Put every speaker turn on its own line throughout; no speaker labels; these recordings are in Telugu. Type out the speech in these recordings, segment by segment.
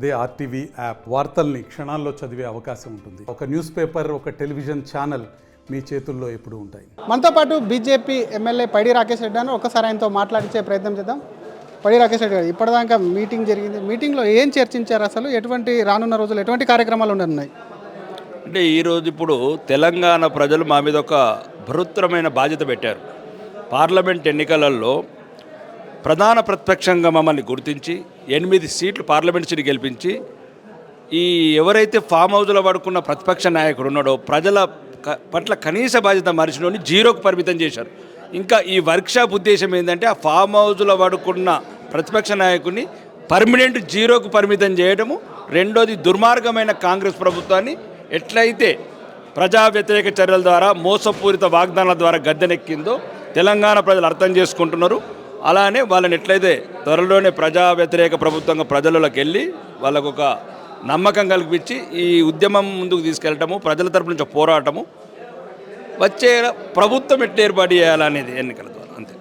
అదే ఆర్టీవీ యాప్ వార్తల్ని క్షణాల్లో చదివే అవకాశం ఉంటుంది. ఒక న్యూస్ పేపర్, ఒక టెలివిజన్ ఛానల్ మీ చేతుల్లో ఎప్పుడూ ఉంటాయి.
మనతో పాటు బీజేపీ ఎమ్మెల్యే పైడి రాకేష్ రెడ్డి అని ఒకసారి ఆయనతో మాట్లాడించే ప్రయత్నం చేద్దాం. పైడి రాకేష్ రెడ్డి గారు, ఇప్పటిదాకా మీటింగ్ జరిగింది. మీటింగ్లో ఏం చర్చించారు? అసలు ఎటువంటి రానున్న రోజులు ఎటువంటి కార్యక్రమాలు ఉండనున్నాయి?
అంటే ఈరోజు ఇప్పుడు తెలంగాణ ప్రజలు మా మీద ఒక బృహత్తరమైన బాధ్యత పెట్టారు. పార్లమెంట్ ఎన్నికలలో ప్రధాన ప్రతిపక్షంగా మమ్మల్ని గుర్తించి 8 సీట్లు పార్లమెంట్ సీట్లు గెలిపించి ఈ ఎవరైతే ఫామ్ హౌస్లో పడుకున్న ప్రతిపక్ష నాయకుడు ఉన్నాడో ప్రజల పట్ల కనీస బాధ్యత మరిచినోని జీరోకు పరిమితం చేశారు. ఇంకా ఈ వర్క్షాప్ ఉద్దేశం ఏంటంటే ఆ ఫామ్ హౌస్లో పడుకున్న ప్రతిపక్ష నాయకుడిని పర్మనెంట్ జీరోకు పరిమితం చేయడము. రెండోది, దుర్మార్గమైన కాంగ్రెస్ ప్రభుత్వాన్ని ఎట్లయితే ప్రజా వ్యతిరేక చర్యల ద్వారా మోసపూరిత వాగ్దానాల ద్వారా గద్దెనెక్కిందో తెలంగాణ ప్రజలు అర్థం చేసుకుంటున్నారు. అలానే వాళ్ళని ఎట్లయితే త్వరలోనే ప్రజా వ్యతిరేక ప్రభుత్వంగా ప్రజలలోకి వెళ్ళి వాళ్ళకు ఒక నమ్మకం కల్పించి ఈ ఉద్యమం ముందుకు తీసుకెళ్ళటము, ప్రజల తరపు నుంచి పోరాటము, వచ్చే ప్రభుత్వం ఎట్లా ఏర్పాటు చేయాలనేది ఎన్నికల ద్వారా అంతే.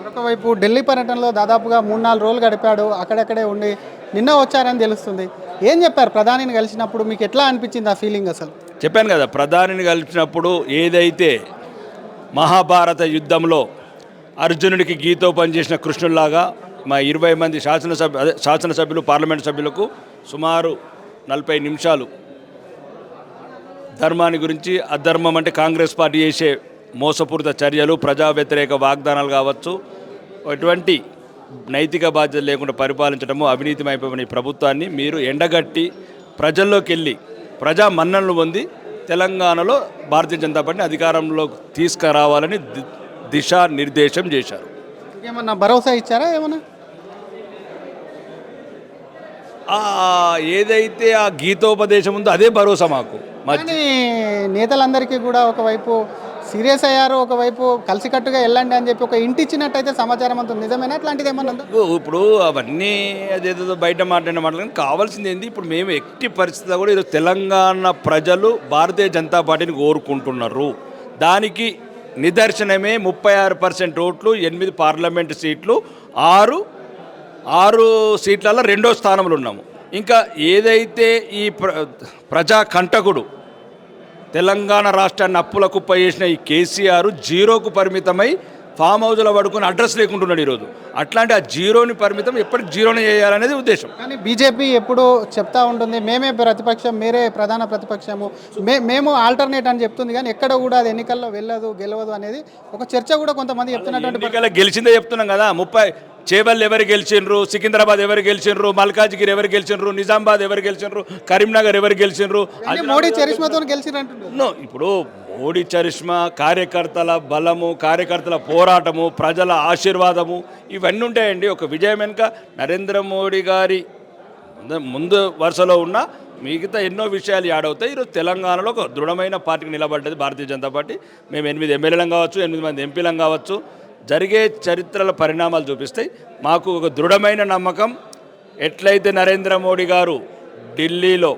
మరొక వైపు ఢిల్లీ పర్యటనలో దాదాపుగా 3-4 రోజులు గడిపాడు. అక్కడక్కడే ఉండి నిన్న వచ్చారని తెలుస్తుంది. ఏం చెప్పారు ప్రధానిని కలిసినప్పుడు? మీకు ఎట్లా అనిపించింది ఆ ఫీలింగ్? అసలు
చెప్పాను కదా, ప్రధానిని కలిసినప్పుడు ఏదైతే మహాభారత యుద్ధంలో అర్జునుడికి గీతో పనిచేసిన కృష్ణుల్లాగా మా 20 మంది శాసనసభ్యులు పార్లమెంట్ సభ్యులకు సుమారు 40 నిమిషాలు ధర్మాన్ని గురించి, అధర్మం అంటే కాంగ్రెస్ పార్టీ చేసే మోసపూరిత చర్యలు, ప్రజా వ్యతిరేక వాగ్దానాలు కావచ్చు, ఎటువంటి నైతిక బాధ్యత లేకుండా పరిపాలించడము, అవినీతిమైపోయిన ఈ ప్రభుత్వాన్ని మీరు ఎండగట్టి ప్రజల్లోకి వెళ్ళి ప్రజా మన్ననలు పొంది తెలంగాణలో భారతీయ జనతా పార్టీని అధికారంలోకి తీసుకురావాలని దిశానిర్దేశం చేశారు.
ఏమన్నా భరోసా ఇచ్చారా? ఏమన్నా
ఏదైతే ఆ గీతోపదేశం ఉందో అదే భరోసా మాకు.
కానీ నేతలందరికీ కూడా ఒకవైపు సీరియస్ అయ్యారు, ఒకవైపు కలిసికట్టుగా వెళ్ళండి అని చెప్పి ఒక ఇంటి ఇచ్చినట్టయితే సమాచారం అంతా నిజమేనా? అట్లాంటిది ఏమన్నా ఉందా?
ఇప్పుడు అవన్నీ అదేదో బయట మాట్లాడిన మాటలు కానీ కావాల్సింది ఏంది? ఇప్పుడు మేము ఎట్టి పరిస్థితిలో కూడా ఈరోజు తెలంగాణ ప్రజలు భారతీయ జనతా పార్టీని కోరుకుంటున్నారు. దానికి నిదర్శనమే 36% ఓట్లు, 8 పార్లమెంటు సీట్లు, 6 సీట్లలో 2వ స్థానంలో ఉన్నాము. ఇంకా ఏదైతే ఈ ప్రజా కంటకుడు తెలంగాణ రాష్ట్రాన్ని అప్పుల కుప్ప చేసిన ఈ కేసీఆర్ జీరోకు పరిమితమై ఫామ్ హౌస్లో పడుకుని అడ్రస్ లేకుంటున్నాడు ఈరోజు. అట్లాంటి ఆ జీరోని పరిమితం ఎప్పటికి జీరోని చేయాలనేది ఉద్దేశం.
కానీ బీజేపీ ఎప్పుడు చెప్తా ఉంటుంది మేమే ప్రతిపక్షం, మీరే ప్రధాన ప్రతిపక్షము, మేము ఆల్టర్నేట్ అని చెప్తుంది. కానీ ఎక్కడ కూడా అది ఎన్నికల్లో వెళ్ళదు, గెలవదు అనేది ఒక చర్చ కూడా కొంతమంది చెప్తున్నటువంటి.
ఎన్నికల్లో గెలిచిందే చెప్తున్నాం కదా. 30 చేవల్ ఎవరు గెలిచిండ్రు, సికింద్రాబాద్ ఎవరు గెలిచిండ్రు, మల్కాజ్గిరి ఎవరు గెలిచిండ్రు, నిజామాబాద్ ఎవరు గెలిచిండ్రు, కరీంనగర్ ఎవరు గెలిచిండ్రు,
మోడీ చరిష్మాతో గెలిచినట్టు.
ఇప్పుడు మోడీ చరిష్మా, కార్యకర్తల బలము, కార్యకర్తల పోరాటము, ప్రజల ఆశీర్వాదము ఇవన్నీ ఉంటాయండి. ఒక విజయం వెనుక నరేంద్ర మోడీ గారి ముందు వరుసలో ఉన్న మిగతా ఎన్నో విషయాలు యాడ్ అవుతాయి. ఈరోజు తెలంగాణలో ఒక దృఢమైన పార్టీకి నిలబడ్డది భారతీయ జనతా పార్టీ. మేము 8 ఎమ్మెల్యేలం కావచ్చు, 8 మంది ఎంపీలం కావచ్చు, జరిగే చరిత్రల పరిణామాలు చూపిస్తాయి. మాకు ఒక దృఢమైన నమ్మకం. ఎట్లయితే నరేంద్ర మోడీ గారు ఢిల్లీలో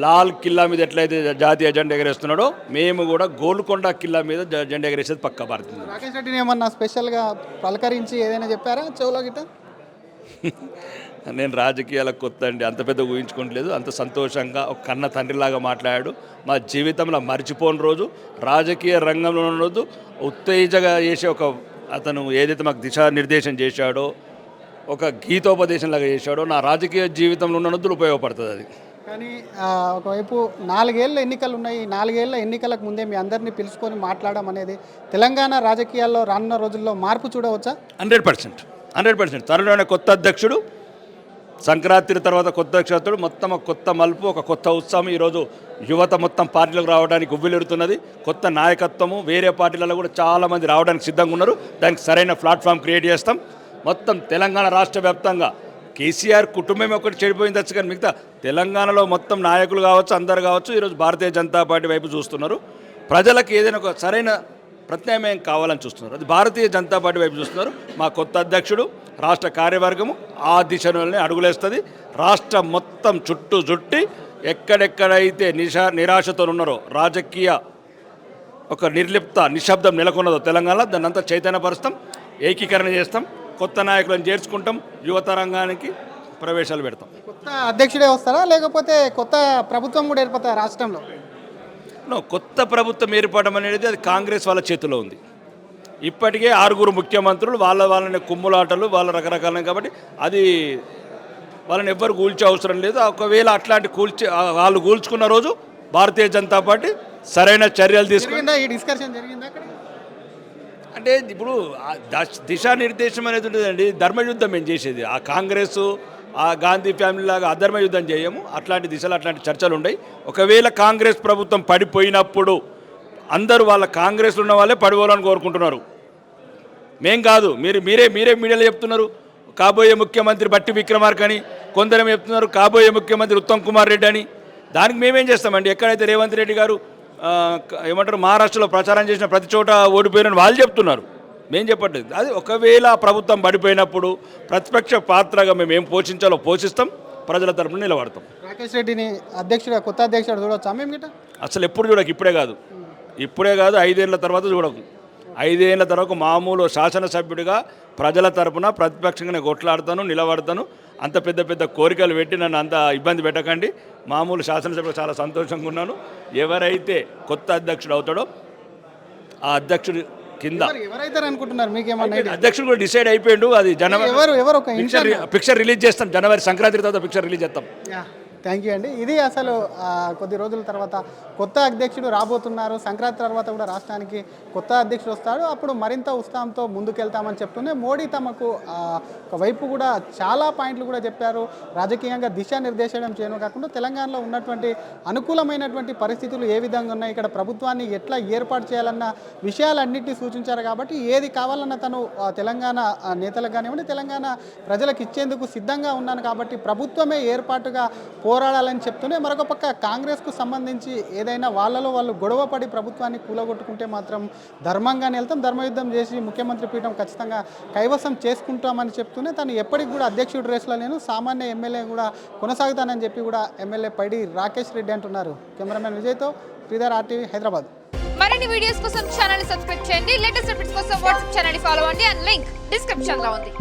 లాల్ కిల్లా మీద ఎట్లయితే జాతీయ జెండా ఎగరేస్తున్నాడో మేము కూడా గోల్కొండ కిల్లా మీద జెండా ఎగరేసేది పక్కా భారతీయ.
రాకేష్ రెడ్డిని ఏమన్నా స్పెషల్గా పలకరించి ఏదైనా చెప్పారా చెవులో గిట్ట?
నేను రాజకీయాలకు కొత్త అండి, అంత పెద్ద ఊహించుకోవట్లేదు. అంత సంతోషంగా ఒక కన్న తండ్రిలాగా మాట్లాడాడు. మా జీవితంలో మర్చిపోని రోజు, రాజకీయ రంగంలో ఉన్న రోజు ఉత్తేజగా చేసే ఒక అతను ఏదైతే మాకు దిశానిర్దేశం చేశాడో, ఒక గీతోపదేశంలాగా చేశాడో, నా రాజకీయ జీవితంలో ఉన్న రోజులు ఉపయోగపడుతుంది అది.
కానీ ఒకవైపు 4 ఏళ్ళ ఎన్నికలు ఉన్నాయి. 4 ఏళ్ళ ఎన్నికలకు ముందే మీ అందరినీ పిలుచుకొని మాట్లాడడం అనేది తెలంగాణ రాజకీయాల్లో రానున్న రోజుల్లో మార్పు చూడవచ్చా?
100%. త్వరలోనే కొత్త అధ్యక్షుడు, సంక్రాంతి తర్వాత కొత్త అధ్యక్షుడు, మొత్తం ఒక కొత్త మలుపు, ఒక కొత్త ఉత్సాహం. ఈరోజు యువత మొత్తం పార్టీలకు రావడానికి ఉవ్విలెడుతున్నది. కొత్త నాయకత్వము, వేరే పార్టీలలో కూడా చాలామంది రావడానికి సిద్ధంగా ఉన్నారు. దానికి సరైన ప్లాట్ఫామ్ క్రియేట్ చేస్తాం. మొత్తం తెలంగాణ రాష్ట్ర వ్యాప్తంగా కేసీఆర్ కుటుంబం ఒకటి చెడిపోయిందచ్చు, కానీ మిగతా తెలంగాణలో మొత్తం నాయకులు కావచ్చు, అందరు కావచ్చు, ఈరోజు భారతీయ జనతా పార్టీ వైపు చూస్తున్నారు. ప్రజలకు ఏదైనా ఒక సరైన ప్రత్యామ్నాయం కావాలని చూస్తున్నారు. అది భారతీయ జనతా పార్టీ వైపు చూస్తున్నారు. మా కొత్త అధ్యక్షుడు, రాష్ట్ర కార్యవర్గము ఆ దిశలోనే అడుగులేస్తుంది. రాష్ట్రం మొత్తం చుట్టి ఎక్కడెక్కడైతే నిరాశతో ఉన్నారో, రాజకీయ ఒక నిర్లిప్త నిశ్శబ్దం నెలకొన్నదో తెలంగాణలో, దాన్ని అంతా చైతన్యపరుస్తాం, ఏకీకరణ చేస్తాం. కొత్త నాయకులను చేర్చుకుంటాం, యువతరంగానికి ప్రవేశాలు పెడతాం.
కొత్త అధ్యక్షుడే వస్తారా లేకపోతే కొత్త ప్రభుత్వం కూడా ఏర్పడుతుందా రాష్ట్రంలో?
కొత్త ప్రభుత్వం ఏర్పడడం అనేది అది కాంగ్రెస్ వాళ్ళ చేతిలో ఉంది. ఇప్పటికే 6 ముఖ్యమంత్రులు వాళ్ళని కుమ్ములాటలు వాళ్ళ రకరకాల, కాబట్టి అది వాళ్ళని ఎవ్వరు కూల్చే అవసరం లేదు. ఒకవేళ అట్లాంటి వాళ్ళు కూల్చుకున్న రోజు భారతీయ జనతా పార్టీ సరైన చర్యలు తీసుకుని,
జరిగిందా ఈ డిస్కషన్ జరిగిందా అక్కడ?
అంటే ఇప్పుడు దిశానిర్దేశం అనేది ఉంటుందండి. ధర్మయుద్ధం మేము చేసేది ఆ కాంగ్రెస్ ఆ గాంధీ ఫ్యామిలీ లాగా అధర్మ యుద్ధం చేయము. అట్లాంటి దిశలో అట్లాంటి చర్చలు ఉన్నాయి. ఒకవేళ కాంగ్రెస్ ప్రభుత్వం పడిపోయినప్పుడు అందరూ వాళ్ళ కాంగ్రెస్లో ఉన్న వాళ్ళే పడిపోవాలని కోరుకుంటున్నారు, మేం కాదు. మీరే మీడియాలో చెప్తున్నారు కాబోయే ముఖ్యమంత్రి బట్టి విక్రమార్క అని, కొందరేమో చెప్తున్నారు కాబోయే ముఖ్యమంత్రి ఉత్తమ్ కుమార్ రెడ్డి అని. దానికి మేమేం చేస్తామండి? ఎక్కడైతే రేవంత్ రెడ్డి గారు ఏమంటారు మహారాష్ట్రలో ప్రచారం చేసిన ప్రతి చోట ఓడిపోయారని వాళ్ళు చెప్తున్నారు, మేము చెప్పట్లేదు. అది ఒకవేళ ప్రభుత్వం పడిపోయినప్పుడు ప్రతిపక్ష పాత్రగా మేము ఏం పోషించాలో పోషిస్తాం, ప్రజల తరపున నిలబడతాం.
రాకేష్ రెడ్డిని అధ్యక్షుడు కొత్త అధ్యక్షుడు చూడవచ్చా మేము గిట్ట?
అసలు ఎప్పుడు చూడకు, ఇప్పుడే కాదు 5 ఏళ్ళ తర్వాత చూడకు. 5 ఏళ్ళ తర్వాత మామూలు శాసనసభ్యుడిగా ప్రజల తరపున ప్రతిపక్షంగా కొట్లాడతాను, నిలబడతాను. అంత పెద్ద కోరికలు పెట్టి నన్ను అంత ఇబ్బంది పెట్టకండి. మామూలు శాసనసభ్యుడు చాలా సంతోషంగా ఉన్నాను. ఎవరైతే కొత్త అధ్యక్షుడు అవుతాడో ఆ అధ్యక్షుడి కింద
ఎవరైతే అనుకుంటున్నారు మీకేమన్నా?
అధ్యక్షుడు కూడా డిసైడ్ అయిపోయిండు. అది
ఎవరు ఒక
పిక్చర్ రిలీజ్ చేస్తాం. జనవరి సంక్రాంతి తర్వాత పిక్చర్ రిలీజ్ చేస్తాం.
థ్యాంక్ యూ అండి. ఇది అసలు కొద్ది రోజుల తర్వాత కొత్త అధ్యక్షుడు రాబోతున్నారు. సంక్రాంతి తర్వాత కూడా రాష్ట్రానికి కొత్త అధ్యక్షుడు వస్తాడు. అప్పుడు మరింత ఉత్సాహంతో ముందుకెళ్తామని చెప్తూనే మోడీ తమకు ఒకవైపు కూడా చాలా పాయింట్లు కూడా చెప్పారు. రాజకీయంగా దిశానిర్దేశం చేయడం కాకుండా తెలంగాణలో ఉన్నటువంటి అనుకూలమైనటువంటి పరిస్థితులు ఏ విధంగా ఉన్నాయి, ఇక్కడ ప్రభుత్వాన్ని ఎట్లా ఏర్పాటు చేయాలన్న విషయాలన్నింటినీ సూచించారు. కాబట్టి ఏది కావాలన్న తను తెలంగాణ నేతలకు కానివ్వండి తెలంగాణ ప్రజలకు ఇచ్చేందుకు సిద్ధంగా ఉన్నాను, కాబట్టి ప్రభుత్వమే ఏర్పాటుగా పోరాడాలని చెప్తూనే మరొక పక్క కాంగ్రెస్కు సంబంధించి ఏదైనా వాళ్ళు గొడవపడి ప్రభుత్వాన్ని కూలగొట్టుకుంటే మాత్రం ధర్మంగానే వెళ్తాం, ధర్మయుద్ధం చేసి ముఖ్యమంత్రి పీఠం ఖచ్చితంగా కైవసం చేసుకుంటామని చెప్తూనే తను ఎప్పటికి కూడా అధ్యక్షుడి రేసులో నేను సామాన్య ఎమ్మెల్యే కూడా కొనసాగుతానని చెప్పి కూడా ఎమ్మెల్యే పైడి రాకేష్ రెడ్డి అంటున్నారు. కెమెరామెన్ విజయ్తో శ్రీధర్, RTV, హైదరాబాద్.
మరిన్ని వీడియోస్ కోసం ఛానల్ సబ్స్క్రైబ్ చేయండి. లేటెస్ట్ అప్డేట్స్ కోసం వాట్సాప్ ఛానల్ ఫాలో అవ్వండి. అండ్ లింక్ డిస్క్రిప్షన్ లో ఉంది.